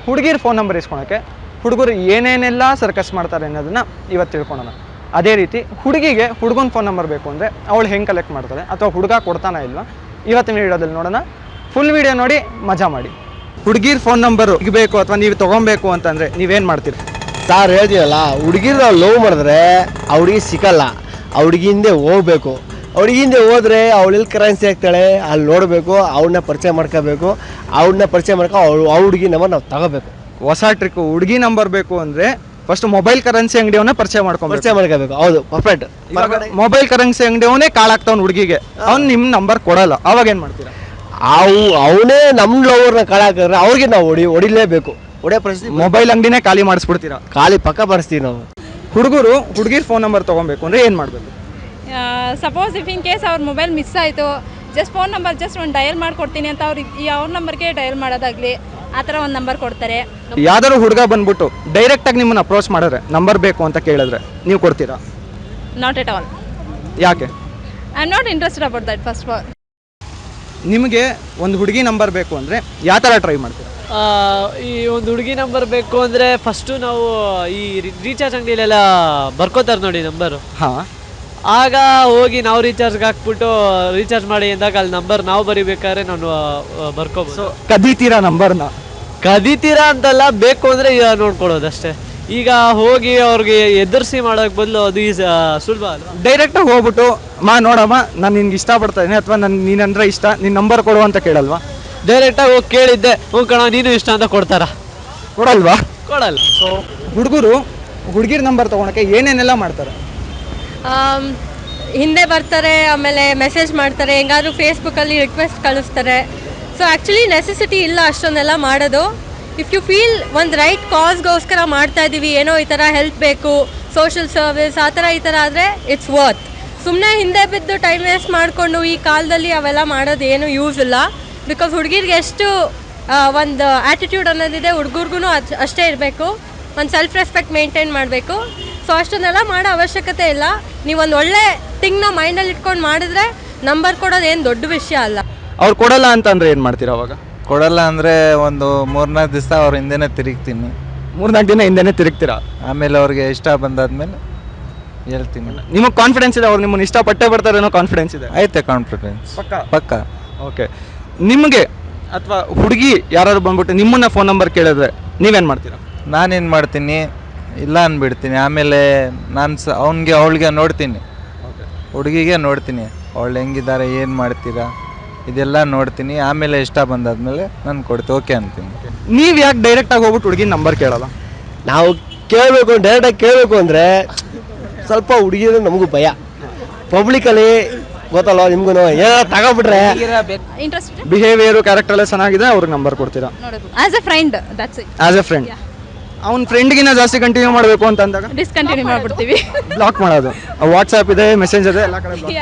ಹುಡುಗಿರ phone number ಇಸ್ಕೊಳಕ್ಕೆ ಹುಡುಗರು ಏನೇನೆಲ್ಲ circus ಮಾಡ್ತಾರೆ ಅನ್ನೋದನ್ನು ಇವತ್ತು ತಿಳ್ಕೊಳೋಣ. ಅದೇ ರೀತಿ ಹುಡುಗಿಗೆ ಹುಡುಗನ ಫೋನ್ ನಂಬರ್ ಬೇಕು ಅಂದರೆ ಅವಳು ಹೆಂಗೆ ಕಲೆಕ್ಟ್ ಮಾಡ್ತಾಳೆ ಅಥವಾ ಹುಡುಗ ಕೊಡ್ತಾನ ಇಲ್ವಾ ಇವತ್ತಿನ ವಿಡಿಯೋದಲ್ಲಿ ನೋಡೋಣ. ಫುಲ್ ವಿಡಿಯೋ ನೋಡಿ ಮಜಾ ಮಾಡಿ. ಹುಡುಗಿರ ಫೋನ್ ನಂಬರು ಬೇಕು ಅಥವಾ ನೀವು ತೊಗೊಬೇಕು ಅಂತಂದರೆ ನೀವೇನು ಮಾಡ್ತೀರಿ? ಸಾರ್ ಹೇಳ್ತೀವಲ್ಲ, ಹುಡುಗಿರು ನಾವು ಲವ್ ಮಾಡಿದ್ರೆ ಆ ಹುಡುಗಿ ಸಿಕ್ಕಲ್ಲ, ಆ ಹುಡುಗಿಯಿಂದೆ ಹೋಗ್ಬೇಕು. ಹುಡುಗಿಂದೆ ಹೋದ್ರೆ ಅವಳೆಲ್ಲಿ ಕರೆನ್ಸಿ ಆಗ್ತಾಳೆ ಅಲ್ಲಿ ನೋಡಬೇಕು, ಅವಳನ್ನ ಪರಿಚಯ ಮಾಡ್ಕೋಬೇಕು, ಅವಳನ್ನ ಪರಿಚಯ ಮಾಡ್ಕೊ ಆ ಹುಡುಗಿ ನಂಬರ್ ನಾವು ತಗೋಬೇಕು. ಹೊಸ ಟ್ರಿಕ್, ಹುಡುಗಿ ನಂಬರ್ ಬೇಕು ಅಂದರೆ ಫಸ್ಟ್ ಮೊಬೈಲ್ ಕರೆನ್ಸಿ ಅಂಗಡಿಯವನ್ನ ಪರಿಚಯ ಮಾಡ್ಕೋಬೇಕು. ಹೌದು, ಪರ್ಫೆಕ್ಟ್. ಮೊಬೈಲ್ ಕರೆನ್ಸಿ ಅಂಗಡಿಯವನೇ ಕಾಳಾಗ್ತಾವ್ ಹುಡುಗಿಗೆ, ಅವ್ನು ನಿಮ್ಮ ನಂಬರ್ ಕೊಡಲ್ಲ, ಅವಾಗ ಏನು ಮಾಡ್ತೀರಾ? ಅವನೇ ನಮ್ಮ ಲವರ್ನ ಕಾಳಾಕಿದ್ರೆ ಅವ್ರಿಗೆ ನಾವು ಹೊಡಿಲೇಬೇಕು. ಹೊಡೆಯೋ ಪರಿಸ್ಥಿತಿ ಮೊಬೈಲ್ ಅಂಗಡಿನೇ ಖಾಲಿ ಮಾಡಿಸ್ಬಿಡ್ತೀರಾ? ಖಾಲಿ ಪಕ್ಕ ಬರ್ಸ್ತೀವಿ ನಾವು. ಹುಡುಗರು ಹುಡುಗಿರ ಫೋನ್ ನಂಬರ್ ತೊಗೊಬೇಕು ಅಂದರೆ ಏನು ಮಾಡಬೇಕು? ಸಪೋಸ್ ಇಫ್ ಇನ್ ಕೇಸ್ ಅವ್ರ ಮೊಬೈಲ್ ಮಿಸ್ ಆಯಿತು, ಜಸ್ಟ್ ಫೋನ್ ನಂಬರ್ ಜಸ್ಟ್ ಒಂದು ಡಯಲ್ ಮಾಡಿಕೊಡ್ತೀನಿ ಅಂತ ಅವ್ರ ನಂಬರ್ಗೆ ಡಯಲ್ ಮಾಡೋದಾಗಲಿ ಆ ಥರ ಒಂದು ನಂಬರ್ ಕೊಡ್ತಾರೆ. ಯಾವ್ದಾದ್ರು ಹುಡುಗ ಬಂದ್ಬಿಟ್ಟು ಡೈರೆಕ್ಟಾಗಿ ನಿಮ್ಮನ್ನು ಅಪ್ರೋಚ್ ಮಾಡಿದ್ರೆ ನಂಬರ್ ಬೇಕು ಅಂತ ಕೇಳಿದ್ರೆ ನೀವು ಕೊಡ್ತೀರಾ? Not at all. ಯಾಕೆ? I am not interested about that. First of all, ನಿಮಗೆ ಒಂದು ಹುಡುಗಿ ನಂಬರ್ ಬೇಕು ಅಂದರೆ ಯಾವ ಥರ ಟ್ರೈ ಮಾಡ್ತೀರಾ? ಈ ಒಂದು ಹುಡುಗಿ ನಂಬರ್ ಬೇಕು ಅಂದರೆ ಫಸ್ಟು ನಾವು ಈ ರೀಚಾರ್ಜ್ ಅಂಗಡಿಯಲ್ಲೆಲ್ಲ ಬರ್ಕೋತಾರೆ ನೋಡಿ ನಂಬರು. ಹಾಂ, ಆಗ ಹೋಗಿ ನಾವು ರೀಚಾರ್ಜ್ಗೆ ಹಾಕ್ಬಿಟ್ಟು ರೀಚಾರ್ಜ್ ಮಾಡಿ ಅಂದಾಗ ಅಲ್ಲಿ ನಂಬರ್ ನಾವು ಬರಿಬೇಕಾದ್ರೆ ನಾನು ಬರ್ಕೋಬೋದು. ಕದೀತೀರಾ ನಂಬರ್ನ? ಕದೀತೀರಾ ಅಂತಲ್ಲ, ಬೇಕು ಅಂದರೆ ನೋಡ್ಕೊಳ್ಳೋದು ಅಷ್ಟೇ. ಈಗ ಹೋಗಿ ಅವ್ರಿಗೆ ಎದುರಿಸಿ ಮಾಡೋಕ್ಕೆ ಬದಲು ಅದು ಸುಲಭ ಅಲ್ವಾ? ಡೈರೆಕ್ಟಾಗಿ ಹೋಗ್ಬಿಟ್ಟು ನೋಡಮ್ಮ ನಾನು ನಿನ್ಗೆ ಇಷ್ಟಪಡ್ತಾ ಇದ್ದೀನಿ ಅಥವಾ ನೀನಂದ್ರೆ ಇಷ್ಟ, ನಿನ್ನ ನಂಬರ್ ಕೊಡು ಅಂತ ಕೇಳಲ್ವಾ? ಡೈರೆಕ್ಟಾಗಿ ಹೋಗಿ ಕೇಳಿದ್ದೆ, ಕಣ ನೀನು ಇಷ್ಟ ಅಂತ ಕೊಡಲ್ವಾ? ಕೊಡಲ್ಲ. ಸೊ ಹುಡುಗರು ಹುಡುಗಿರ ನಂಬರ್ ತೊಗೊಳಕ್ಕೆ ಏನೇನೆಲ್ಲ ಮಾಡ್ತಾರೆ? ಹಿಂದೆ ಬರ್ತಾರೆ, ಆಮೇಲೆ ಮೆಸೇಜ್ ಮಾಡ್ತಾರೆ, ಹೆಂಗಾದ್ರೂ ಫೇಸ್ಬುಕ್ಕಲ್ಲಿ ರಿಕ್ವೆಸ್ಟ್ ಕಳಿಸ್ತಾರೆ. ಸೊ ಆ್ಯಕ್ಚುಲಿ ನೆಸೆಸಿಟಿ ಇಲ್ಲ ಅಷ್ಟೊಂದೆಲ್ಲ ಮಾಡೋದು. ಇಫ್ ಯು ಫೀಲ್ ಒಂದು ರೈಟ್ ಕಾಸ್ಗೋಸ್ಕರ ಮಾಡ್ತಾ ಇದ್ದೀವಿ, ಏನೋ ಈ ಥರ ಹೆಲ್ಪ್ ಬೇಕು, ಸೋಷಿಯಲ್ ಸರ್ವಿಸ್ ಆ ಥರ ಈ ಥರ ಆದರೆ ಇಟ್ಸ್ ವರ್ತ್. ಸುಮ್ಮನೆ ಹಿಂದೆ ಬಿದ್ದು ಟೈಮ್ ವೇಸ್ಟ್ ಮಾಡಿಕೊಂಡು ಈ ಕಾಲದಲ್ಲಿ ಅವೆಲ್ಲ ಮಾಡೋದು ಏನು ಯೂಸ್ ಇಲ್ಲ. ಬಿಕಾಸ್ ಹುಡುಗಿರಿಗೆ ಎಷ್ಟು ಒಂದು ಆ್ಯಟಿಟ್ಯೂಡ್ ಅನ್ನೋದಿದೆ, ಹುಡುಗರಿಗೂ ಅಷ್ಟೇ ಇರಬೇಕು. ಒಂದು ಸೆಲ್ಫ್ ರೆಸ್ಪೆಕ್ಟ್ ಮೇಂಟೈನ್ ಮಾಡಬೇಕು. ಸೊ ಅಷ್ಟನ್ನೆಲ್ಲ ಮಾಡೋ ಅವಶ್ಯಕತೆ ಇಲ್ಲ. ನೀವೊಂದು ಒಳ್ಳೆ ಥಿಂಗ್ನ ಮೈಂಡಲ್ಲಿ ಇಟ್ಕೊಂಡು ಮಾಡಿದ್ರೆ ನಂಬರ್ ಕೊಡೋದು ಏನು ದೊಡ್ಡ ವಿಷಯ ಅಲ್ಲ. ಅವ್ರು ಕೊಡಲ್ಲ ಅಂತಂದ್ರೆ ಏನು ಮಾಡ್ತೀರಾ ಅವಾಗ? ಕೊಡಲ್ಲ ಅಂದರೆ ಒಂದು 3-4 ದಿವಸ ಅವ್ರ ಹಿಂದೆನೇ ತಿರುಗ್ತೀನಿ. 3-4 ದಿನ ಹಿಂದೆನೇ ತಿರುಗ್ತೀರಾ? ಆಮೇಲೆ ಅವ್ರಿಗೆ ಇಷ್ಟ ಬಂದಾದ್ಮೇಲೆ ಹೇಳ್ತೀನಿ. ನಿಮಗೆ ಕಾನ್ಫಿಡೆನ್ಸ್ ಇದೆ ಅವ್ರು ನಿಮ್ಮನ್ನು ಇಷ್ಟಪಟ್ಟೇ ಬರ್ತಾರೆ ಅನ್ನೋ ಕಾನ್ಫಿಡೆನ್ಸ್ ಇದೆ? ಐತೆ ಕಾನ್ಫಿಡೆನ್ಸ್, ಪಕ್ಕ. ಓಕೆ, ನಿಮಗೆ ಅಥವಾ ಹುಡುಗಿ ಯಾರು ಬಂದ್ಬಿಟ್ಟು ನಿಮ್ಮನ್ನ ಫೋನ್ ನಂಬರ್ ಕೇಳಿದ್ರೆ ನೀವೇನು ಮಾಡ್ತೀರಾ? ನಾನೇನು ಮಾಡ್ತೀನಿ, ಇಲ್ಲ ಅಂದ್ಬಿಡ್ತೀನಿ. ಆಮೇಲೆ ನಾನು ಅವಳಿಗೆ ನೋಡ್ತೀನಿ, ಹುಡುಗಿಗೆ ನೋಡ್ತೀನಿ, ಅವಳು ಹೆಂಗಿದ್ದಾರೆ, ಏನು ಮಾಡ್ತೀರಾ ಇದೆಲ್ಲ ನೋಡ್ತೀನಿ. ಆಮೇಲೆ ಇಷ್ಟ ಬಂದಾದ್ಮೇಲೆ ನಾನು ಕೊಡ್ತೀನಿ, ಓಕೆ ಅಂತೀನಿ. ನೀವು ಯಾಕೆ ಡೈರೆಕ್ಟಾಗಿ ಹೋಗ್ಬಿಟ್ಟು ಹುಡುಗಿ ನಂಬರ್ ಕೇಳಲ್ಲ? ನಾವು ಕೇಳಬೇಕು, ಡೈರೆಕ್ಟಾಗಿ ಕೇಳಬೇಕು ಅಂದರೆ ಸ್ವಲ್ಪ ಹುಡುಗಿರು ನಮಗೂ ಭಯ. ಪಬ್ಲಿಕಲ್ಲಿ ಗೊತ್ತಲ್ವ ನಿಮ್ಗೂ, ಏನೋ ತಗೊಬಿಟ್ರೆ ಇಂಟ್ರೆಸ್ಟ್ ಬಿಹೇವಿಯರು ಕ್ಯಾರೆಕ್ಟರ್ ಎಲ್ಲ ಚೆನ್ನಾಗಿದೆ, ಅವ್ರಿಗೆ ನಂಬರ್ ಕೊಡ್ತೀರಾ? As A friend, that's it. As A friend. ಅವ್ನ ಫ್ರೆಂಡ್ಗಿನ್ನ ಜಾಸ್ತಿ ಕಂಟಿನ್ಯೂ ಮಾಡಬೇಕು ಅಂತ ಅಂದಾಗ ಡಿಸ್ಕಂಟಿನ್ಯೂ ಮಾಡ್ಬಿಡ್ತೀವಿ. ಬ್ಲಾಕ್ ಮಾಡೋದು. ವಾಟ್ಸಾಪ್ ಇದೆ, ಮೆಸೇಜ್ ಇದೆ, ಎಲ್ಲ ಕಡೆ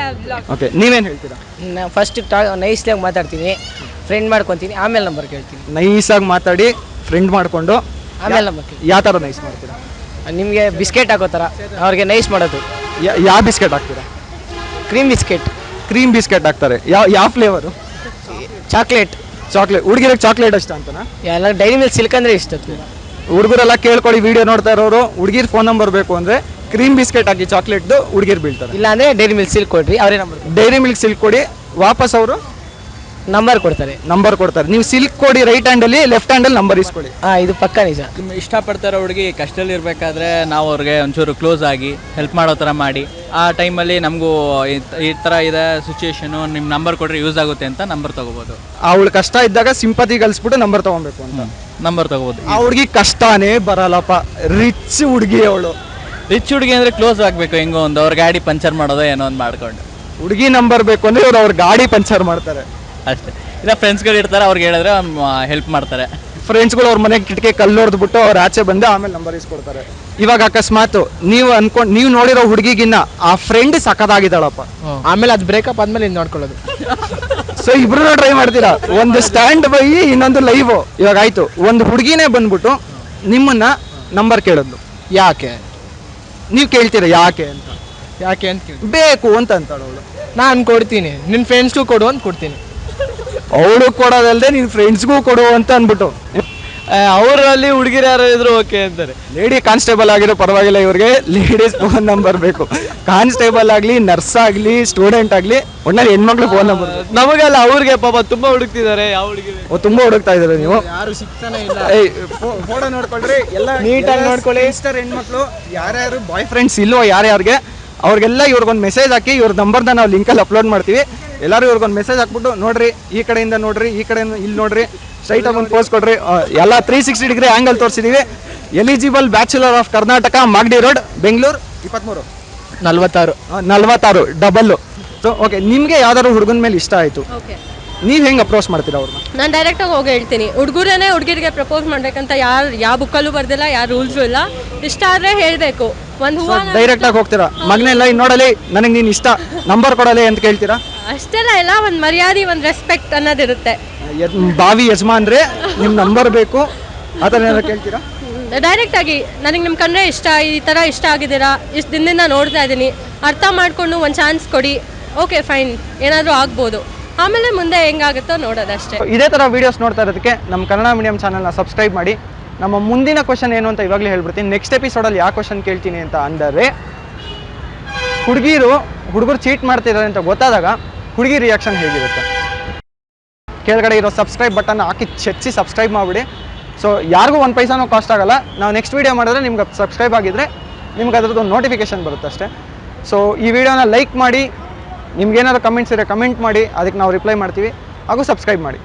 ಬ್ಲಾಕ್. ಓಕೆ, ನೀವೇನು ಹೇಳ್ತೀರಾ? ಫಸ್ಟ್ ನೈಸ್ಲಾಗಿ ಮಾತಾಡ್ತೀನಿ, ಫ್ರೆಂಡ್ ಮಾಡ್ಕೊತೀನಿ, ಆಮೇಲೆ ನಂಬರ್ ಕೇಳ್ತೀನಿ. ನೈಸಾಗಿ ಮಾತಾಡಿ ಫ್ರೆಂಡ್ ಮಾಡಿಕೊಂಡು ಆಮೇಲೆ ನಂಬರ್ ಕೇಳಿ. ಯಾವ ಥರ ನೈಸ್ ಮಾಡ್ತೀರಾ? ನಿಮಗೆ ಬಿಸ್ಕೆಟ್ ಹಾಕೋ ಥರ ಅವ್ರಿಗೆ ನೈಸ್ ಮಾಡೋದು. ಯಾವ ಬಿಸ್ಕೆಟ್ ಹಾಕ್ತೀರಾ? Cream biscuit. ಕ್ರೀಮ್ ಬಿಸ್ಕೆಟ್ ಹಾಕ್ತಾರೆ. ಯಾವ ಫ್ಲೇವರು? ಚಾಕ್ಲೇಟ್. ಹುಡುಗಿರಿಗೆ ಚಾಕ್ಲೇಟ್ ಇಷ್ಟ ಅಂತನಾ? ಎಲ್ಲ ಡೈರಿ ಮಿಲ್ಕ್ ಸಿಲ್ಕ್ ಅಂದರೆ ಇಷ್ಟ. ಹುಡುಗರೆಲ್ಲ ಕೇಳ್ಕೊಳ್ಳಿ, ವಿಡಿಯೋ ನೋಡ್ತಾ ಇರೋರು, ಹುಡುಗಿರ್ ಫೋನ್ ನಂಬರ್ ಬೇಕು ಅಂದರೆ ಕ್ರೀಮ್ ಬಿಸ್ಕೆಟ್ ಹಾಕಿ ಚಾಕ್ಲೇಟ್ದು ಹುಡುಗಿರ್ ಬೀಳ್ತಾರೆ. ಇಲ್ಲ ಅಂದರೆ ಡೈರಿ ಮಿಲ್ಕ್ ಸಿಲ್ಕ್ ಕೊಡ್ರಿ, ಅವರೇ ನಂಬರ್. ಡೈರಿ ಮಿಲ್ಕ್ ಸಿಲ್ಕ್ ಕೊಡಿ, ವಾಪಸ್ ಅವರು ನಂಬರ್ ಕೊಡ್ತಾರೆ. ನೀವು ಸಿಲ್ಕ್ ಕೊಡಿ ರೈಟ್ ಹ್ಯಾಂಡಲ್ಲಿ, ಲೆಫ್ಟ್ ಹ್ಯಾಂಡಲ್ಲಿ ನಂಬರ್ ಇಸ್ಕೊಡಿ. ಇದು ಪಕ್ಕ ನಿಜ. ಇಷ್ಟಪಡ್ತಾರೋ ಹುಡುಗಿ ಕಷ್ಟದಲ್ಲಿ ಇರಬೇಕಾದ್ರೆ ನಾವು ಅವ್ರಿಗೆ ಒಂಚೂರು ಕ್ಲೋಸ್ ಆಗಿ ಹೆಲ್ಪ್ ಮಾಡೋ ಥರ ಮಾಡಿ, ಆ ಟೈಮಲ್ಲಿ ನಮಗೂ ಈ ಥರ ಇದೆ ಸಿಚುವೇಶನು, ನಿಮ್ಮ ನಂಬರ್ ಕೊಟ್ಟರೆ ಯೂಸ್ ಆಗುತ್ತೆ ಅಂತ ನಂಬರ್ ತೊಗೋಬೋದು. ಅವಳು ಕಷ್ಟ ಇದ್ದಾಗ ಸಿಂಪತಿ ಕಲಿಸ್ಬಿಟ್ಟು ನಂಬರ್ ತೊಗೊಬೇಕು ಅಂತ ನಂಬರ್ ತೊಗೋಬೋದು. ಆ ಹುಡುಗಿ ಕಷ್ಟನೇ ಬರಲ್ಲಪ್ಪ, ರಿಚ್ ಹುಡುಗಿ ಅವಳು. ರಿಚ್ ಹುಡುಗಿ ಅಂದರೆ ಕ್ಲೋಸ್ ಆಗಬೇಕು, ಹೆಂಗೋ ಒಂದು ಅವ್ರ ಗಾಡಿ ಪಂಚರ್ ಮಾಡೋದೋ ಏನೋ ಒಂದು ಮಾಡ್ಕೊಂಡು. ಹುಡುಗಿ ನಂಬರ್ ಬೇಕು ಅಂದರೆ ಇವ್ರು ಅವ್ರ ಗಾಡಿ ಪಂಚರ್ ಮಾಡ್ತಾರೆ ಅಷ್ಟೇ. ಇಲ್ಲ ಫ್ರೆಂಡ್ಸ್ಗಳು ಇರ್ತಾರೆ, ಅವ್ರಿಗೆ ಹೇಳಿದ್ರೆ ಹೆಲ್ಪ್ ಮಾಡ್ತಾರೆ. ಫ್ರೆಂಡ್ಸ್ಗಳು ಅವ್ರ ಮನೆಗೆ ಕಿಟಕಿ ಕಲ್ಲು ಹೊಡೆದ್ಬಿಟ್ಟು ಅವ್ರು ಆಚೆ ಬಂದು ಆಮೇಲೆ ನಂಬರ್ ಇಸ್ಕೊಡ್ತಾರೆ. ಇವಾಗ ಅಕಸ್ಮಾತ್ ನೀವು ನೋಡಿರೋ ಹುಡುಗಿಗಿನ್ನ ಆ ಫ್ರೆಂಡ್ ಸಖತ್ತಾಗಿದ್ದಾಳಪ್ಪ, ಆಮೇಲೆ ಅದು ಬ್ರೇಕಪ್ ಆದ್ಮೇಲೆ ಇನ್ನು ನೋಡ್ಕೊಳ್ಳೋದು. ಸೊ ಇಬ್ರು ಟ್ರೈ ಮಾಡ್ತೀರಾ? ಒಂದು ಸ್ಟ್ಯಾಂಡ್ ಬೈ, ಇನ್ನೊಂದು ಲೈವ್. ಇವಾಗ ಆಯ್ತು, ಒಂದು ಹುಡುಗಿನೇ ಬಂದ್ಬಿಟ್ಟು ನಿಮ್ಮನ್ನ ನಂಬರ್ ಕೇಳಿದ್ಲು, ಯಾಕೆ ನೀವು ಕೇಳ್ತೀರಾ ಯಾಕೆ ಅಂತ? ಯಾಕೆ ಅಂತ ಬೇಕು ಅಂತ ಅಂತಾಳು ಅವಳು. ನಾನು ಕೊಡ್ತೀನಿ, ನಿನ್ನ ಫ್ರೆಂಡ್ಸ್ಗೂ ಕೊಡು ಅಂತ ಕೊಡ್ತೀನಿ. ಅವಳು ಕೊಡೋದಲ್ದೆ ನಿನ್ನ ಫ್ರೆಂಡ್ಸ್ಗೂ ಕೊಡು ಅಂತ ಅಂದ್ಬಿಟ್ಟು ಅವರಲ್ಲಿ ಹುಡುಗಿರು ಯಾರು ಇದ್ರು ಓಕೆ ಅಂತಾರೆ. ಲೇಡಿ ಕಾನ್ಸ್ಟೇಬಲ್ ಆಗಿರೋ ಪರವಾಗಿಲ್ಲ, ಇವ್ರಿಗೆ ಲೇಡೀಸ್ ಫೋನ್ ನಂಬರ್ ಬೇಕು. ಕಾನ್ಸ್ಟೇಬಲ್ ಆಗಲಿ, ನರ್ಸ್ ಆಗಲಿ, ಸ್ಟೂಡೆಂಟ್ ಆಗಲಿ, ಒಟ್ನಲ್ಲಿ ಹೆಣ್ಮಕ್ಳು ಫೋನ್ ನಂಬರ್. ನಮಗಲ್ಲ, ಅವ್ರಿಗೆ ಪಾಪ ತುಂಬಾ ಹುಡುಕ್ತಿದ್ದಾರೆ. ಯಾವ ಹುಡುಗಿ ತುಂಬ ಹುಡುಕ್ತಾ ಇದ್ದಾರೆ ನೀವು. ಯಾರು ಸಿಗ್ತಾನೆ ಇಲ್ಲ. ಫೋಟೋ ನೋಡ್ಕೊಳ್ರಿ, ಎಲ್ಲ ನೀಟಾಗಿ ನೋಡ್ಕೊಳ್ಳಿ. ಇಷ್ಟರ್ ಹೆಣ್ಮಕ್ಳು ಯಾರ್ಯಾರು ಬಾಯ್ ಫ್ರೆಂಡ್ಸ್ ಇಲ್ವೋ ಯಾರ್ಯಾರಿಗೆ ಅವ್ರಿಗೆಲ್ಲ ಇವ್ರಿಗೊಂದು ಮೆಸೇಜ್ ಹಾಕಿ, ಇವ್ರ ನಂಬರ್ನ ನಾವು ಲಿಂಕಲ್ಲಿ ಅಪ್ಲೋಡ್ ಮಾಡ್ತೀವಿ. ಎಲ್ಲರೂ ಇವ್ರಿಗೊಂದು ಮೆಸೇಜ್ ಹಾಕ್ಬಿಟ್ಟು ನೋಡ್ರಿ, ಈ ಕಡೆಯಿಂದ ನೋಡ್ರಿ, ಈ ಕಡೆಯಿಂದ ಇಲ್ಲಿ ನೋಡ್ರಿ, ಸ್ಟ್ರೈಟ್ ಆಗಿ ಒಂದು ಪೋಸ್ಟ್ ಕೊಡ್ರಿ. ಎಲ್ಲ 360 ಡಿಗ್ರಿ ಆ್ಯಂಗಲ್ ತೋರಿಸಿದೀವಿ. Eligible bachelor of Karnataka, Magadi road, Bengaluru 46 double. So okay, ನಿಮಗೆ ಯಾವ್ದಾದ್ರು ಹುಡುಗನ ಮೇಲೆ ಇಷ್ಟ ಆಯಿತು, ಓಕೆ, ನೀವು ಹೆಂಗೆ ಅಪ್ರೋಚ್ ಮಾಡ್ತೀರಾ ಅವ್ರನ್ನ? ನಾನು ಡೈರೆಕ್ಟಾಗಿ ಹೋಗಿ ಹೇಳ್ತೀನಿ. ಹುಡುಗರೇನೆ ಹುಡುಗಿರಿಗೆ ಪ್ರಪೋಸ್ ಮಾಡ್ಬೇಕಂತ ಯಾವ ಬುಕ್ಕಲ್ಲೂ ಬರ್ದಿಲ್ಲ, ಯಾವ ರೂಲ್ಸು ಇಲ್ಲ. ಇಷ್ಟ ಆದರೆ ಹೇಳಬೇಕು. ಒಂದು ಹೂವು ಡೈರೆಕ್ಟಾಗಿ ಹೋಗ್ತೀರಾ, ಮಗನೆಲ್ಲ ನೋಡಲಿ, ನನಗೆ ನೀನು ಇಷ್ಟ, ನಂಬರ್ ಕೊಡಲಿ ಅಂತ ಕೇಳ್ತೀರಾ? ಅಷ್ಟೆಲ್ಲ ಇಲ್ಲ, ಒಂದು ಮರ್ಯಾದೆ, ಒಂದು ರೆಸ್ಪೆಕ್ಟ್ ಅನ್ನೋದಿರುತ್ತೆ. ಬಾವಿ ಯಜಮಾನ್ರೆ ನಿಮ್ಮ ನಂಬರ್ ಬೇಕು ಆ ಥರ ಏನಾದ್ರು ಕೇಳ್ತೀರಾ? ಡೈರೆಕ್ಟಾಗಿ ನನಗೆ ನಿಮ್ಮ ಕಂಡ್ರೆ ಇಷ್ಟ, ಈ ಥರ ಇಷ್ಟ ಆಗಿದ್ದೀರಾ, ಇಷ್ಟು ದಿನದಿಂದ ನೋಡ್ತಾ ಇದ್ದೀನಿ, ಅರ್ಥ ಮಾಡಿಕೊಂಡು ಒಂದು ಚಾನ್ಸ್ ಕೊಡಿ, ಓಕೆ ಫೈನ್, ಏನಾದರೂ ಆಗ್ಬೋದು. ಆಮೇಲೆ ಮುಂದೆ ಹೆಂಗಾಗುತ್ತೋ ನೋಡೋದಷ್ಟೇ. ಇದೇ ಥರ ವೀಡಿಯೋಸ್ ನೋಡ್ತಾ ಇರೋದಕ್ಕೆ ನಮ್ಮ ಕನ್ನಡ ಮೀಡಿಯಂ ಚಾನಲ್ನ ಸಬ್ಸ್ಕ್ರೈಬ್ ಮಾಡಿ. ನಮ್ಮ ಮುಂದಿನ ಕ್ವಶನ್ ಏನು ಅಂತ ಇವಾಗಲೇ ಹೇಳ್ಬಿಡ್ತೀನಿ. ನೆಕ್ಸ್ಟ್ ಎಪಿಸೋಡಲ್ಲಿ ಯಾವ ಕ್ವಶನ್ ಕೇಳ್ತೀನಿ ಅಂತ ಅಂದರೆ, ಹುಡುಗರು ಚೀಟ್ ಮಾಡ್ತಿದ್ದಾರೆ ಅಂತ ಗೊತ್ತಾದಾಗ ಹುಡುಗಿ ರಿಯಾಕ್ಷನ್ ಹೇಗಿರುತ್ತೆ? ಕೆಳಗಡೆ ಇರೋ ಸಬ್ಸ್ಕ್ರೈಬ್ ಬಟನ್ ಹಾಕಿ ಚೆಚ್ಚಿ ಸಬ್ಸ್ಕ್ರೈಬ್ ಮಾಡಿಬಿಡಿ. ಸೊ ಯಾರಿಗೂ 1 ಪೈಸಾನೂ ಕಾಸ್ಟ್ ಆಗೋಲ್ಲ. ನಾವು ನೆಕ್ಸ್ಟ್ ವೀಡಿಯೋ ಮಾಡಿದ್ರೆ ನಿಮ್ಗೆ ಸಬ್ಸ್ಕ್ರೈಬ್ ಆಗಿದ್ದರೆ ನಿಮ್ಗೆ ಅದ್ರದ್ದು ಒಂದು ನೋಟಿಫಿಕೇಶನ್ ಬರುತ್ತೆ ಅಷ್ಟೇ. ಸೊ ಈ ವಿಡಿಯೋನ ಲೈಕ್ ಮಾಡಿ, ನಿಮ್ಗೇನಾದ್ರು ಕಮೆಂಟ್ಸ್ ಇದ್ರೆ ಕಮೆಂಟ್ ಮಾಡಿ, ಅದಕ್ಕೆ ನಾವು ರಿಪ್ಲೈ ಮಾಡ್ತೀವಿ. ಹಾಗೂ ಸಬ್ಸ್ಕ್ರೈಬ್ ಮಾಡಿ.